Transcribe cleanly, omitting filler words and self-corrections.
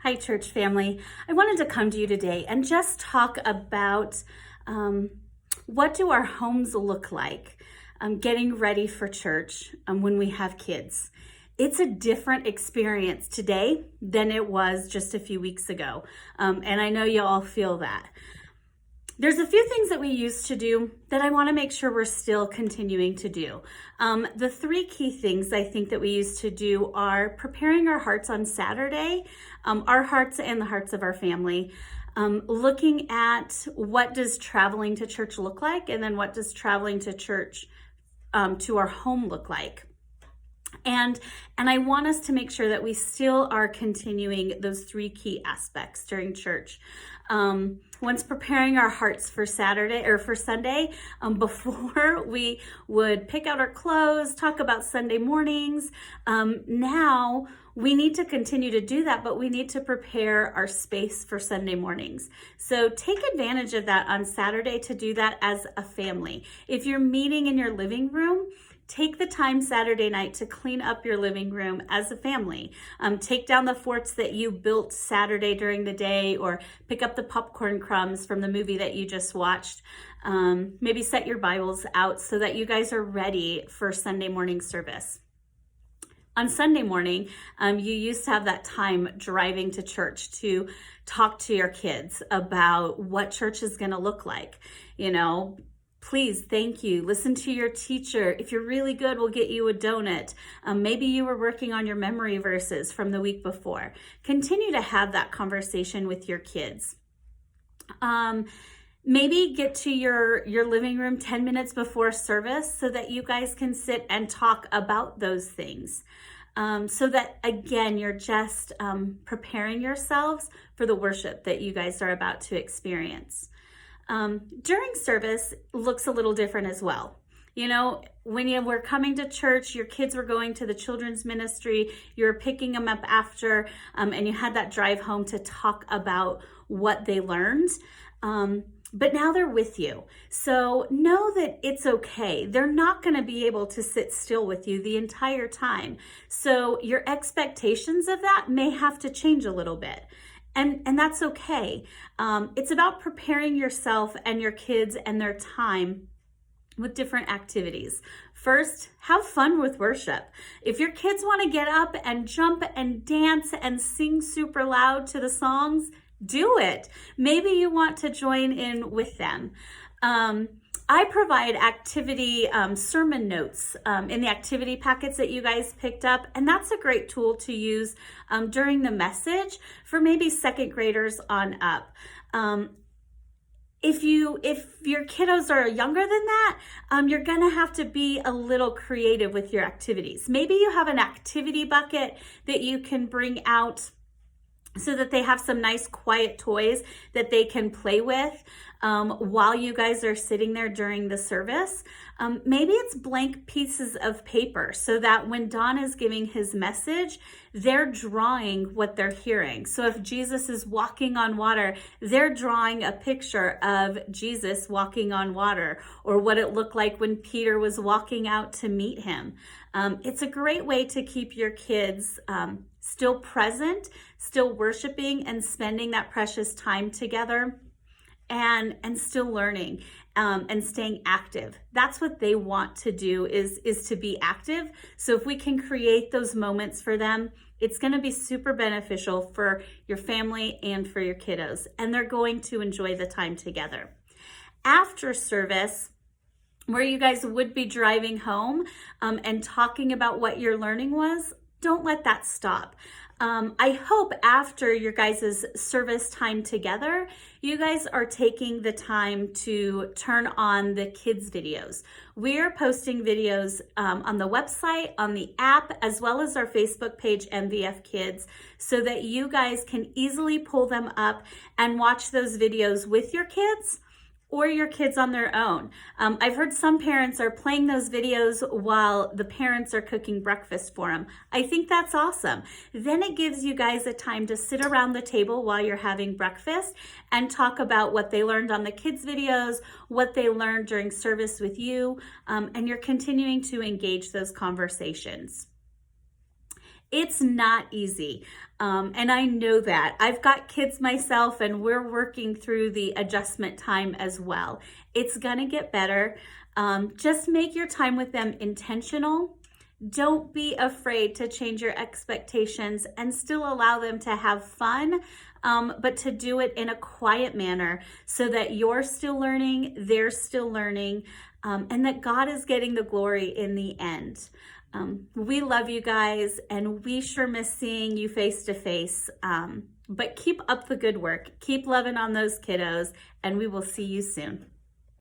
Hi, church family. I wanted to come to you today and just talk about what do our homes look like getting ready for church when we have kids. It's a different experience today than it was just a few weeks ago, and I know you all feel that. There's a few things that we used to do that I want to make sure we're still continuing to do. The three key things I think that we used to do are preparing our hearts on Saturday, our hearts and the hearts of our family, looking at what does traveling to church look like, and then what does traveling to church to our home look like. And I want us to make sure that we still are continuing those three key aspects during church. Once preparing our hearts for Saturday or for Sunday, before we would pick out our clothes, talk about Sunday mornings. Now we need to continue to do that, but we need to prepare our space for Sunday mornings. So take advantage of that on Saturday to do that as a family. If you're meeting in your living room, take the time Saturday night to clean up your living room as a family. Take down the forts that you built Saturday during the day, or pick up the popcorn crumbs from the movie that you just watched. Maybe set your Bibles out so that you guys are ready for Sunday morning service. On Sunday morning, you used to have that time driving to church to talk to your kids about what church is going to look like. Please, thank you. Listen to your teacher. If you're really good, we'll get you a donut. Maybe you were working on your memory verses from the week before. Continue to have that conversation with your kids. Maybe get to your living room 10 minutes before service so that you guys can sit and talk about those things. So that, again, you're just preparing yourselves for the worship that you guys are about to experience. During service looks a little different as well. When you were coming to church, your kids were going to the children's ministry, you were picking them up after, and you had that drive home to talk about what they learned. But now they're with you. So know that it's okay. They're not going to be able to sit still with you the entire time. So your expectations of that may have to change a little bit. And that's okay. It's about preparing yourself and your kids and their time with different activities. First, have fun with worship. If your kids want to get up and jump and dance and sing super loud to the songs, do it. Maybe you want to join in with them. I provide activity sermon notes in the activity packets that you guys picked up, and that's a great tool to use during the message for maybe second graders on up. If your kiddos are younger than that, you're gonna have to be a little creative with your activities. Maybe you have an activity bucket that you can bring out so that they have some nice quiet toys that they can play with while you guys are sitting there during the service. Maybe it's blank pieces of paper so that when Don is giving his message, they're drawing what they're hearing. So if Jesus is walking on water, they're drawing a picture of Jesus walking on water, or what it looked like when Peter was walking out to meet him. It's a great way to keep your kids still present, still worshiping and spending that precious time together, and still learning and staying active. That's what they want to do, is to be active. So if we can create those moments for them, it's going to be super beneficial for your family and for your kiddos, and they're going to enjoy the time together. After service, where you guys would be driving home and talking about what your learning was, don't let that stop. I hope after your guys' service time together, you guys are taking the time to turn on the kids' videos. We're posting videos on the website, on the app, as well as our Facebook page, MVF Kids, so that you guys can easily pull them up and watch those videos with your kids or your kids on their own. I've heard some parents are playing those videos while the parents are cooking breakfast for them. I think that's awesome. Then it gives you guys a time to sit around the table while you're having breakfast and talk about what they learned on the kids' videos, what they learned during service with you, and you're continuing to engage those conversations. It's not easy. And I know that. I've got kids myself, and we're working through the adjustment time as well. It's going to get better. Just make your time with them intentional. Don't be afraid to change your expectations and still allow them to have fun, but to do it in a quiet manner so that you're still learning, they're still learning, and that God is getting the glory in the end. We love you guys, and we sure miss seeing you face to face. But keep up the good work. Keep loving on those kiddos, and we will see you soon.